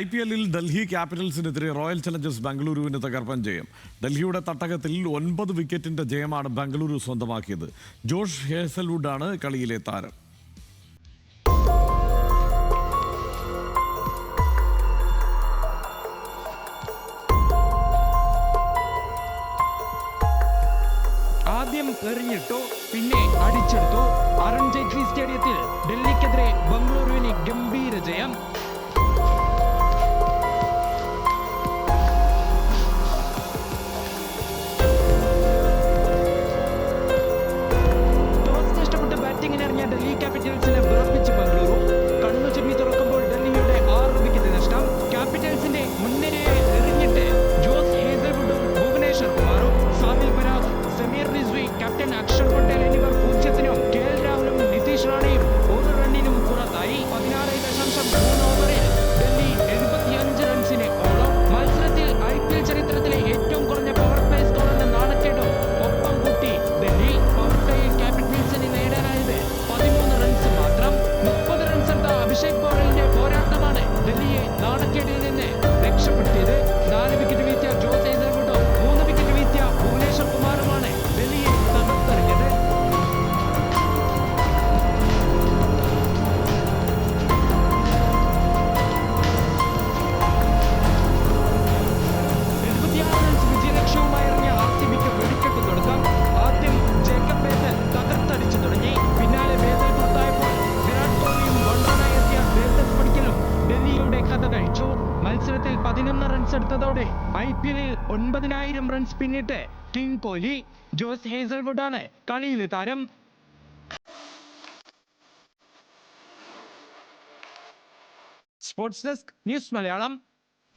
IPL-ൽ Delhi ക്യാപിറ്റൽസിനെതിരെ royal Challengers ബംഗളൂരുവിന് തകർപ്പൻ ജയം. ഡൽഹിയുടെ തട്ടകത്തിൽ 9 വിക്കറ്റിന്റെ ജയമാണ് ബംഗളൂരു സ്വന്തമാക്കിയത്. ജോഷ് ഹേസൽവുഡാണ് കളിയിലെ താരം. ആദ്യം എറിഞ്ഞിട്ടു, പിന്നെ അടിച്ചെടുത്തു. അരുൺ ജെയ്റ്റ്ലി സ്റ്റേഡിയത്തിൽ ഡൽഹിക്കെതിരെ ബംഗളൂരുവിന് ഗംഭീര ജയം. ടോസ് നഷ്ടപ്പെട്ട ബാറ്റിംഗിനിറങ്ങിയ ഡൽഹി ക്യാപിറ്റൽസിനെ വിറപ്പിച്ച് ബംഗളൂരു. കണ്ണു ചിമ്മി തുറക്കുമ്പോൾ ഡൽഹിയുടെ 6 വിക്കറ്റ് നഷ്ടം. ക്യാപിറ്റൽസിന്റെ മുൻനിരയെ എറിഞ്ഞിട്ട് ജോസ് ഹേസൽവുഡും ഭുവനേശ്വർ കുമാറും, സാമിൽ പരാഗ്, സമീർ റിസ്വി, ക്യാപ്റ്റൻ അക്ഷർ പട്ടേൽ എന്നിവർ 0-നും KL രാഹുലും നിതീഷ് റാണയും 1 റണ്ണിനും പുറത്തായി. 16.3 ഓവറിൽ ഡൽഹി 75 റൺസിന് ഓളം. മത്സരത്തിൽ IPL ചരിത്രത്തിലെ ഏറ്റവും കുറഞ്ഞ പവർ പ്ലേ സ്കോർ എന്ന നാണക്കേടും ഒപ്പം കൂട്ടി ഡൽഹി. പവർ പ്ലേയിൽ ക്യാപിറ്റൽസിന് നേടാനായത് 13 റൺസ് മാത്രം. 30 റൺസ് എടുത്ത അഭിഷേക് പോറലിന്റെ പോരാട്ടമാണ് ഡൽഹിയെ നാണക്കേടിൽ നിന്ന് രക്ഷപ്പെടുത്തിയത്. 4 വിക്കറ്റ് വീഴ്ത്തിയ ജോസ് ഹേസൽവുഡും 3 വിക്കറ്റ് വീഴ്ത്തിയ ഭുവനേശ്വർ കുമാറുമാണ് ഡൽഹിയെ തകർത്തെറിഞ്ഞത്. വിജയലക്ഷ്യവുമായി ഇറങ്ങിയ RCBക്ക് വെടിക്കെട്ട് തുടക്കം. ആദ്യം ജേക്കബ് ബേസൽ തകർത്തടിച്ചു തുടങ്ങി. പിന്നാലെ ബേസൽ പുറത്തായപ്പോൾ വിരാട് കോഹ്ലിയും വൺറണ്ണായി എത്തിയ ബേസൽ പടിക്കലും ഡൽഹിയുടെ കഥ കഴിച്ചു. മത്സരത്തിൽ 11 റൺസ് എടുത്തതോടെ IPL-ൽ 9,000 റൺസ് പിന്നിട്ട് കിങ് കോഹ്ലി. ജോസ് ഹേസൽവുഡാണ് കളിയിലെ താരം. Sports desk news Malayalam.